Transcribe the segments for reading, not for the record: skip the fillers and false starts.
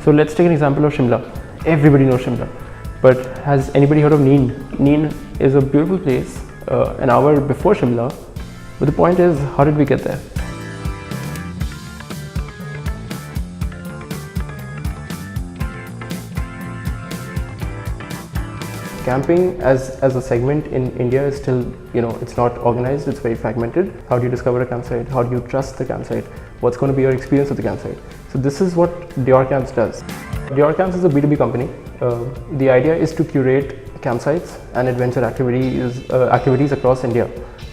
So let's take an example of Shimla. Everybody knows Shimla, but has anybody heard of Neen? Neen is a beautiful place, an hour before Shimla, but the point is, how did we get there? Camping as a segment in India is still, it's not organized, it's very fragmented. How do you discover a campsite? How do you trust the campsite? What's going to be your experience with the campsite? So this is what Dior Camps does. Dior Camps is a B2B company. The idea is to curate campsites and adventure activities across India.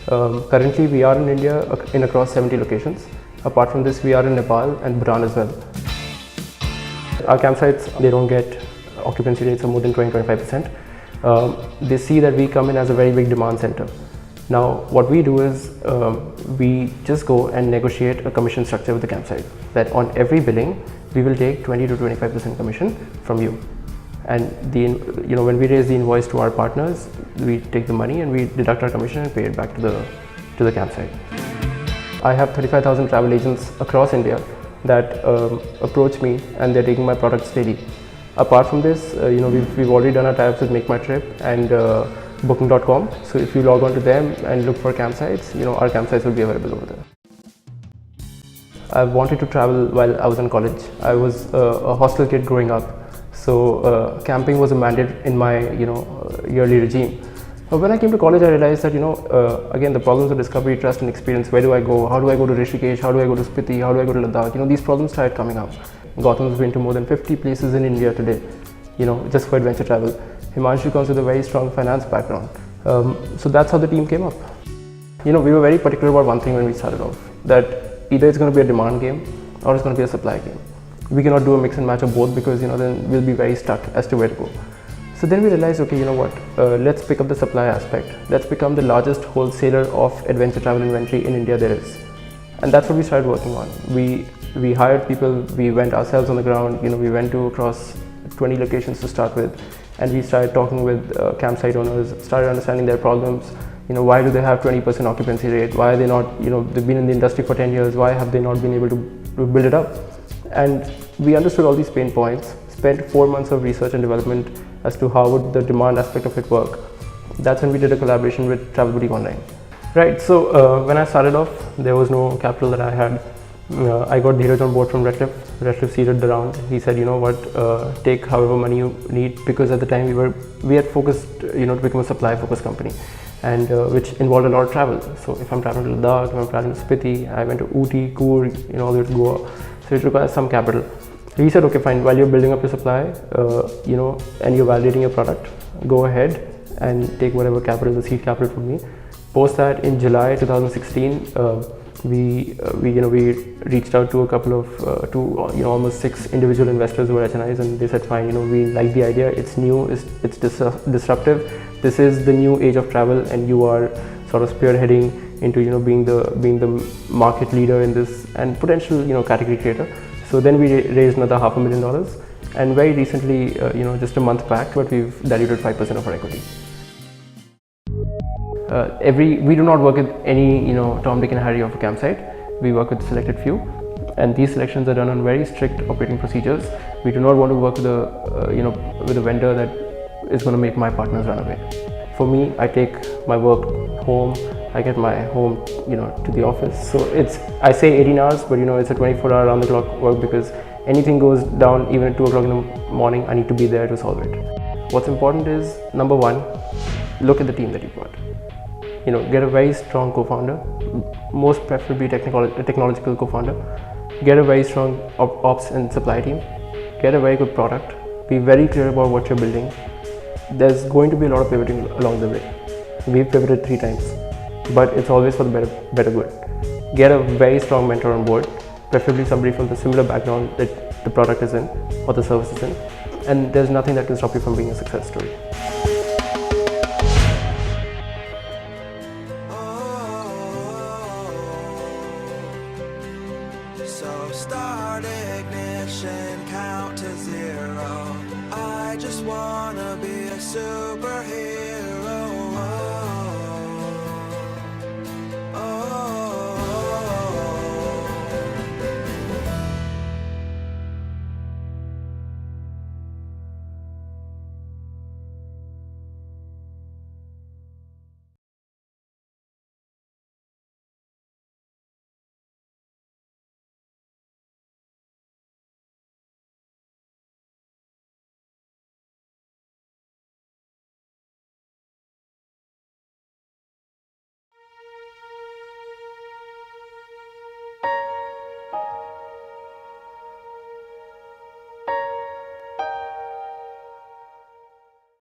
Currently we are in India in across 70 locations. Apart from this, we are in Nepal and Bhutan as well. Our campsites, they don't get occupancy rates of more than 20-25%. They see that we come in as a very big demand center. Now what we do is we just go and negotiate a commission structure with the campsite, that on every billing we will take 20-25% commission from you, and when we raise the invoice to our partners, we take the money and we deduct our commission and pay it back to the campsite. I have 35,000 travel agents across India that approach me and they're taking my products daily. Apart from this, we've already done our tie-ups with Make My Trip and Booking.com. So if you log on to them and look for campsites, our campsites will be available over there. I wanted to travel while I was in college. I was a hostel kid growing up, so camping was a mandate in my yearly regime. But when I came to college, I realized that again, the problems of discovery, trust and experience. Where do I go? How do I go to Rishikesh? How do I go to Spiti? How do I go to Ladakh? These problems started coming up. Gautam's been to more than 50 places in India today, just for adventure travel. Himanshu comes with a very strong finance background. So that's how the team came up. We were very particular about one thing when we started off, that either it's going to be a demand game or it's going to be a supply game. We cannot do a mix and match of both, because then we'll be very stuck as to where to go. So then we realized, okay, let's pick up the supply aspect. Let's become the largest wholesaler of adventure travel inventory in India there is. And that's what we started working on. We hired people, we went ourselves on the ground, we went to across 20 locations to start with, and we started talking with campsite owners, started understanding their problems. Why do they have 20% occupancy rate? Why are they not, they've been in the industry for 10 years, why have they not been able to build it up? And we understood all these pain points, spent 4 months of research and development as to how would the demand aspect of it work. That's when we did a collaboration with Travel Boutique Online. Right, so when I started off, there was no capital that I had. I got Dheeraj on board from Redcliffe. Redcliffe seeded the round. He said, take however money you need, because at the time we had focused, to become a supply focused company, and which involved a lot of travel. So if I'm traveling to Ladakh, if I'm traveling to Spiti, I went to Ooty, Coorg, all the way to Goa. So it requires some capital. So he said, okay, fine, while you're building up your supply, and you're validating your product, go ahead and take whatever capital, the seed capital from me. Post that, in July 2016, we reached out to a couple of almost 6 individual investors who were HNIs, and they said, fine, we like the idea, it's new, it's disruptive, this is the new age of travel, and you are sort of spearheading into being the market leader in this and potential category creator. So then we raised another $500,000, and very recently, just a month back, but we've diluted 5% of our equity. We do not work with any Tom, Dick and Harry of a campsite. We work with selected few, and these selections are done on very strict operating procedures. We do not want to work with a vendor that is going to make my partners run away. For me, I take my work home. I get my home to the office. So I say 18 hours, but it's a 24-hour round the clock work, because anything goes down even at 2 o'clock in the morning, I need to be there to solve it. What's important is, number one, look at the team that you've got. Get a very strong co-founder, most preferably technological co-founder. Get a very strong ops and supply team. Get a very good product. Be very clear about what you're building. There's going to be a lot of pivoting along the way. We've pivoted 3 times, but it's always for the better good. Get a very strong mentor on board, preferably somebody from the similar background that the product is in or the service is in, and there's nothing that can stop you from being a success story. So start ignition, count to 0. I just wanna be a superhero.